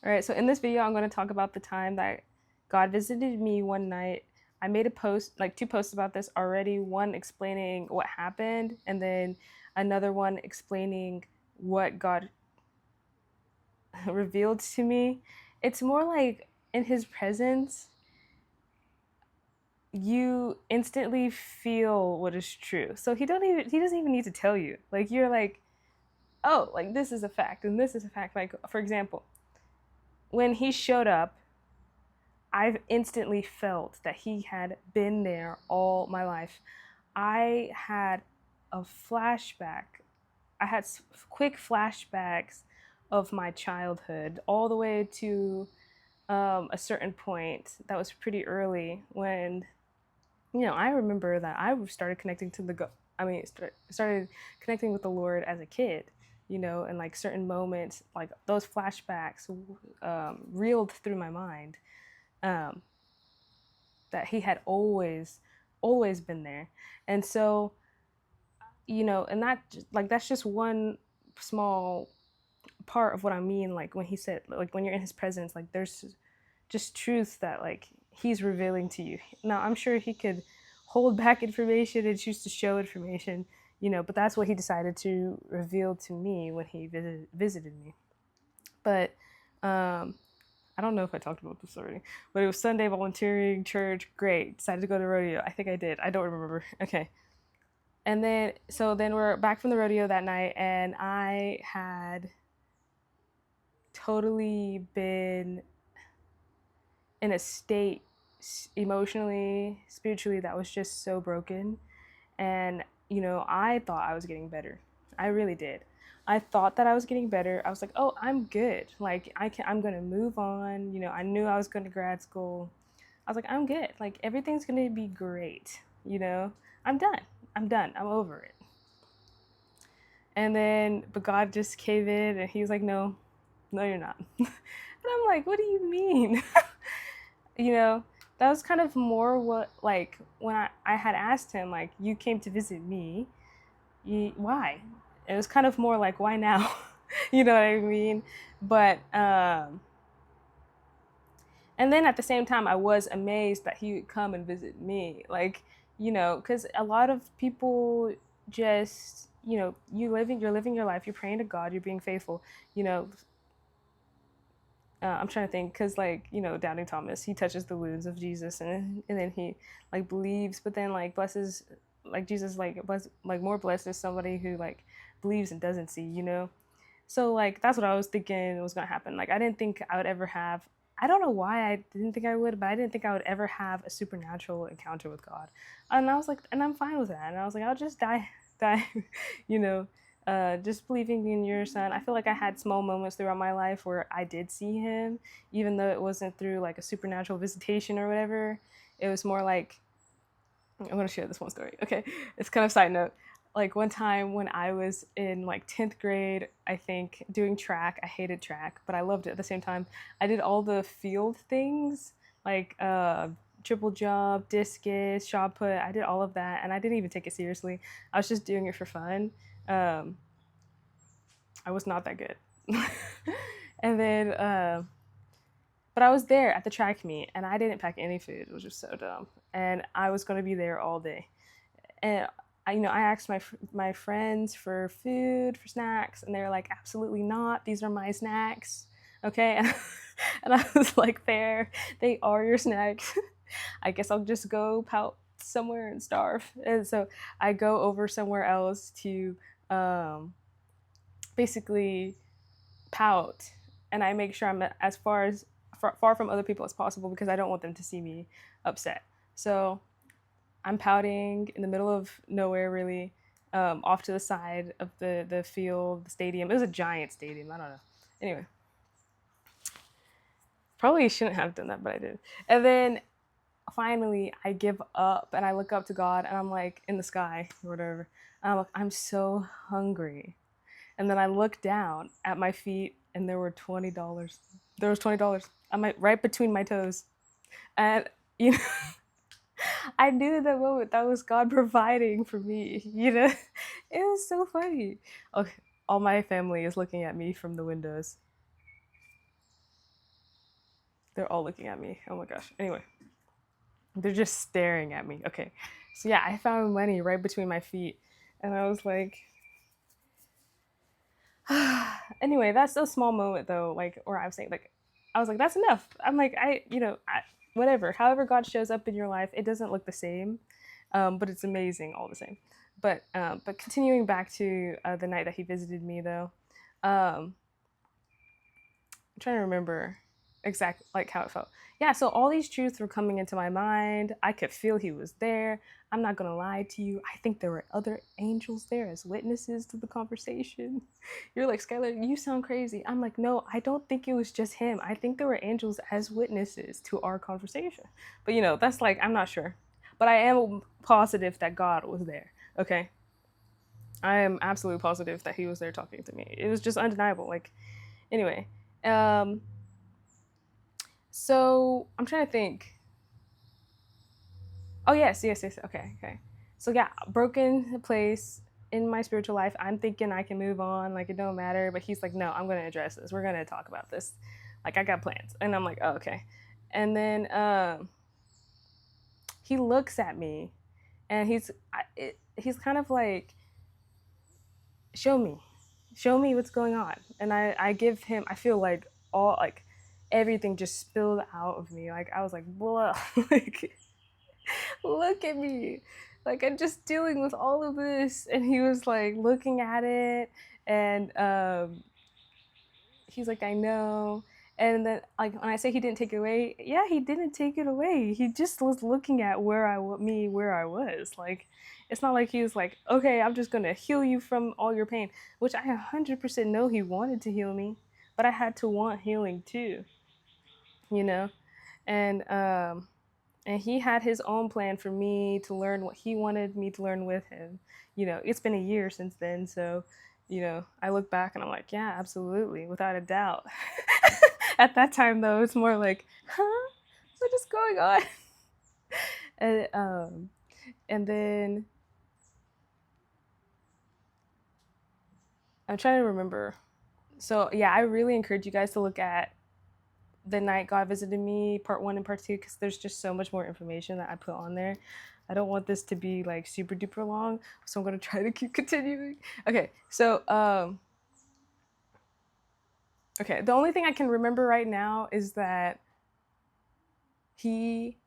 All right, so in this video, I'm going to talk about the time that God visited me one night. I made a post, like two posts about this already, one explaining what happened, and then another one explaining what God revealed to me. It's more like in his presence, you instantly feel what is true. So he doesn't even need to tell you. Like you're like, oh, like this is a fact and this is a fact. Like for example, when he showed up, I've instantly felt that he had been there all my life. I had a flashback. I had quick flashbacks of my childhood, all the way to a certain point that was pretty early when, I remember that I started connecting to started connecting with the Lord as a kid, and like certain moments, like those flashbacks reeled through my mind. Um, that he had always been there. And so, and that, like, that's just one small part of what I mean, like when he said, like when you're in his presence, like there's just truth that like he's revealing to you. Now I'm sure he could hold back information and choose to show information, but that's what he decided to reveal to me when he visited me. But I don't know if I talked about this already, but it was Sunday, volunteering, church, great. Decided to go to rodeo. I think I did. I don't remember. Okay. And then we're back from the rodeo that night, and I had totally been in a state emotionally, spiritually, that was just so broken. And, I thought I was getting better. I really did. I thought that I was getting better. I was like, oh, I'm good. Like I'm gonna move on. I knew I was going to grad school. I was like, I'm good. Like everything's gonna be great. I'm done. I'm done. I'm over it. And then, but God just came in and he was like, no, no, you're not. And I'm like, what do you mean? you know, that was kind of more what, like, when I had asked him, like, you came to visit me, why? It was kind of more like, why now? You know what I mean? But, and then at the same time, I was amazed that he would come and visit me. Like, because a lot of people just, you're living your life, you're praying to God, you're being faithful, you know, I'm trying to think, because like doubting Thomas, he touches the wounds of Jesus, and then he like believes, but then like blesses, like Jesus like more blessed is somebody who like believes and doesn't see, So like that's what I was thinking was gonna happen. Like I didn't think I would ever have. I don't know why I didn't think I would, but I didn't think I would ever have a supernatural encounter with God. And I was like, and I'm fine with that. And I was like, I'll just die, you know, just believing in your son. I feel like I had small moments throughout my life where I did see him, even though it wasn't through like a supernatural visitation or whatever. It was more like, I'm gonna share this one story. Okay, it's kind of side note. Like one time when I was in like 10th grade, I think, doing track. I hated track, but I loved it at the same time. I did all the field things, like triple jump, discus, shot put. I did all of that, and I didn't even take it seriously. I was just doing it for fun. Um, I was not that good. And then, but I was there at the track meet, and I didn't pack any food. It was just so dumb. And I was going to be there all day. And I asked my friends for food, for snacks, and they were like, absolutely not. These are my snacks. Okay. And I was like, there, they are your snacks. I guess I'll just go pout somewhere and starve. And so I go over somewhere else to um, basically pout, and I make sure I'm as far from other people as possible because I don't want them to see me upset. So I'm pouting in the middle of nowhere, really, off to the side of the field, the stadium. It was a giant stadium. I don't know. Anyway, probably shouldn't have done that, but I did. And then finally, I give up and I look up to God and I'm like in the sky or whatever. And I'm like, I'm so hungry. And then I looked down at my feet and there were $20. There was $20 on right between my toes. And you know, I knew in that moment that was God providing for me. It was so funny. Okay, all my family is looking at me from the windows. They're all looking at me. Oh my gosh. Anyway, they're just staring at me. Okay. So yeah, I found money right between my feet. And I was like, anyway, that's a small moment though, like, or I was saying, like, I was like, that's enough. I'm like, whatever. However God shows up in your life, it doesn't look the same, but it's amazing all the same. But continuing back to the night that he visited me though, I'm trying to remember exactly like how it felt. Yeah, so all these truths were coming into my mind. I could feel he was there. I'm not gonna lie to you. I think there were other angels there as witnesses to the conversation. You're like, Skylar, you sound crazy. I'm like, no, I don't think it was just him. I think there were angels as witnesses to our conversation. But that's like, I'm not sure. But I am positive that God was there. Okay. I am absolutely positive that he was there talking to me. It was just undeniable. Like, anyway. Um, so I'm trying to think. Oh yes. Okay. So yeah, broken place in my spiritual life. I'm thinking I can move on, like it don't matter. But he's like, no, I'm gonna address this. We're gonna talk about this. Like I got plans, and I'm like, oh, okay. And then he looks at me, and he's kind of like, show me what's going on. And I give him. I feel like all like everything just spilled out of me. Like I was like, blah, like look at me, like I'm just dealing with all of this. And he was like looking at it, and he's like, I know. And then like when I say he didn't take it away, yeah, he didn't take it away. He just was looking at where I was. Like it's not like he was like, okay, I'm just gonna heal you from all your pain, which I 100% know he wanted to heal me, but I had to want healing too, you know. And he had his own plan for me to learn what he wanted me to learn with him. It's been a year since then, so I look back and I'm like, yeah, absolutely, without a doubt. At that time though, it's more like, huh, what is going on? And then I'm trying to remember. So yeah, I really encourage you guys to look at The Night God Visited Me, part 1 and part 2, because there's just so much more information that I put on there. I don't want this to be like super duper long, so I'm gonna try to keep continuing. Okay, so okay, the only thing I can remember right now is that he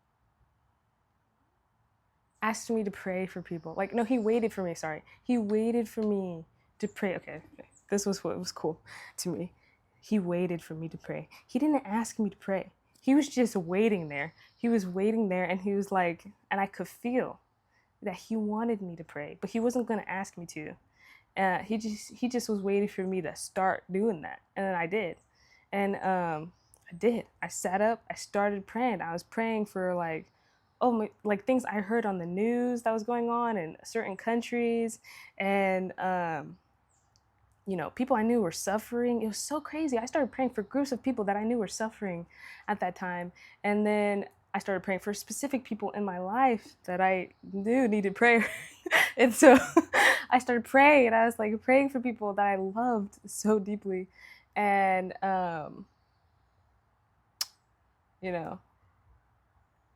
asked me to pray for people. Like, no, he waited for me. Sorry, he waited for me to pray. Okay, this was what was cool to me. He waited for me to pray. He didn't ask me to pray. He was just waiting there. He was waiting there, and he was like, and I could feel that he wanted me to pray, but he wasn't gonna ask me to. He just was waiting for me to start doing that, and then I did. And I did. I sat up. I started praying. I was praying for like, oh my, like things I heard on the news that was going on in certain countries, and people I knew were suffering. It was so crazy. I started praying for groups of people that I knew were suffering at that time. And then I started praying for specific people in my life that I knew needed prayer. And so I started praying, and I was like praying for people that I loved so deeply. And, man,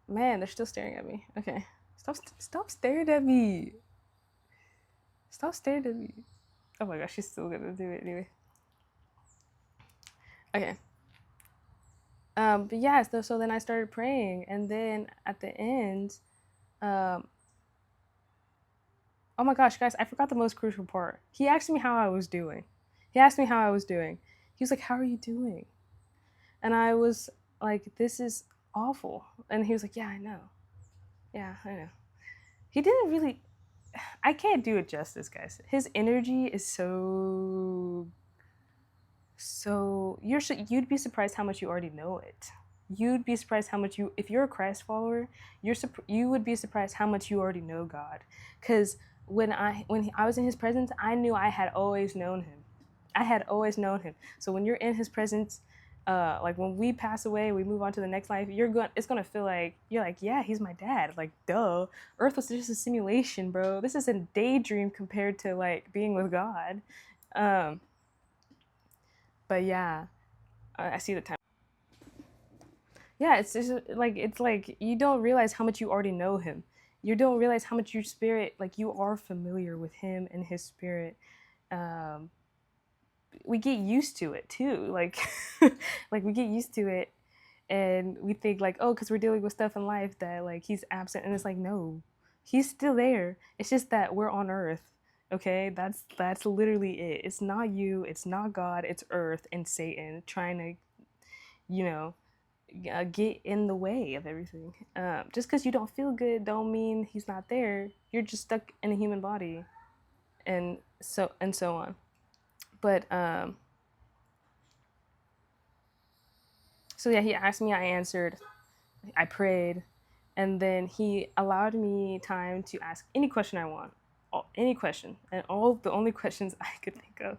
they're still staring at me. Okay. Stop staring at me. Stop staring at me. Oh my gosh, she's still gonna do it anyway. Okay. But yeah, so then I started praying, and then at the end, oh my gosh, guys, I forgot the most crucial part. He asked me how I was doing. He asked me how I was doing. He was like, "How are you doing?" And I was like, "This is awful." And he was like, "Yeah, I know. Yeah, I know." He didn't really. I can't do it justice, guys. His energy is so you'd be surprised how much you already know it. You'd be surprised how much if you're a Christ follower, you would be surprised how much you already know God. Because when I was in His presence, I knew I had always known Him. I had always known Him. So when you're in His presence, like when we pass away, we move on to the next life. It's gonna feel like you're like, yeah, He's my dad. Like, duh. Earth was just a simulation, bro. This is a daydream compared to like being with God. But yeah, I see the time. Yeah, it's just like it's like you don't realize how much you already know him. You don't realize how much your spirit, like you are familiar with him and his spirit. Um, we get used to it too. Like, like we get used to it, and we think like, oh, because we're dealing with stuff in life that like he's absent, and it's like no, he's still there. It's just that we're on Earth. Okay, that's literally it. It's not you. It's not God. It's Earth and Satan trying to, you know, get in the way of everything. Just because you don't feel good, don't mean he's not there. You're just stuck in a human body, and so on. But so yeah, he asked me, I answered, I prayed, and then he allowed me time to ask any question I want, any question, and all the only questions I could think of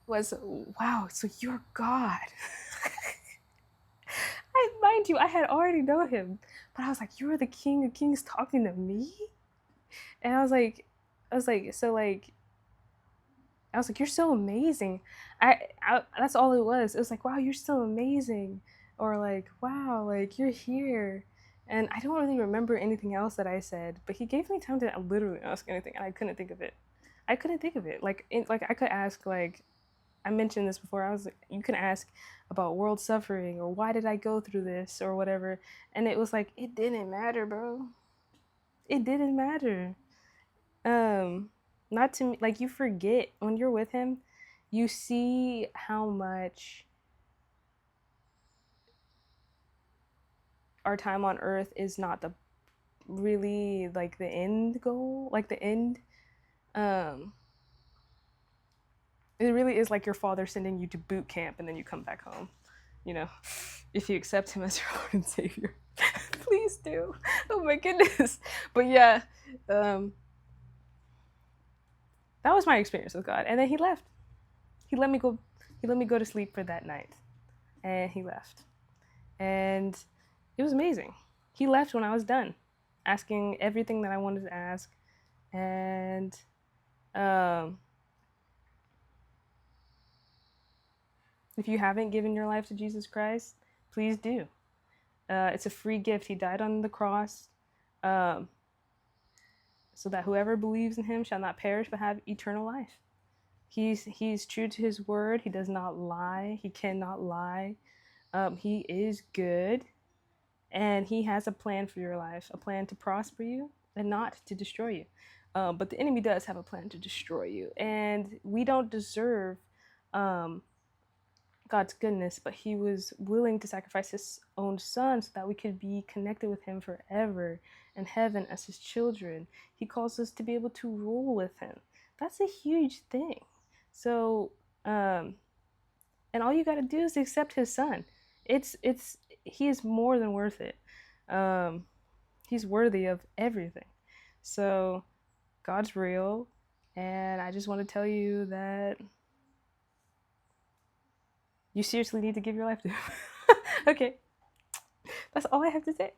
was, "Wow, so you're God." Mind you, I had already known him, but I was like, "You're the King of Kings talking to me," and I was like, so like, I was like, "You're so amazing." That's all it was. It was like, "Wow, you're so amazing," or like, "Wow, like you're here." And I don't really remember anything else that I said, but he gave me time to literally ask anything, and I couldn't think of it. I couldn't think of it. Like I could ask like I mentioned this before. I was like, you can ask about world suffering or why did I go through this or whatever, and it was like it didn't matter, bro. It didn't matter. Um, Not to me. Like you forget when you're with him, you see how much our time on Earth is not the really like the end goal, like the end. Um, it really is like your father sending you to boot camp and then you come back home. You know, if you accept him as your Lord and Savior, please do. Oh my goodness. But yeah, um, that was my experience with God. And then he left. He let me go. He let me go to sleep for that night, and he left. And it was amazing. He left when I was done, asking everything that I wanted to ask, and um, if you haven't given your life to Jesus Christ, please do. It's a free gift. He died on the cross, um, so that whoever believes in him shall not perish but have eternal life. He's true to his word. He does not lie. He cannot lie. He is good, and he has a plan for your life, a plan to prosper you and not to destroy you. But the enemy does have a plan to destroy you, and we don't deserve um, God's goodness, but he was willing to sacrifice his own son so that we could be connected with him forever in heaven as his children. He calls us to be able to rule with him. That's a huge thing. So, and all you got to do is accept his son. It's he is more than worth it. Um, he's worthy of everything. So, God's real, and I just want to tell you that you seriously need to give your life to him. Okay, that's all I have to say.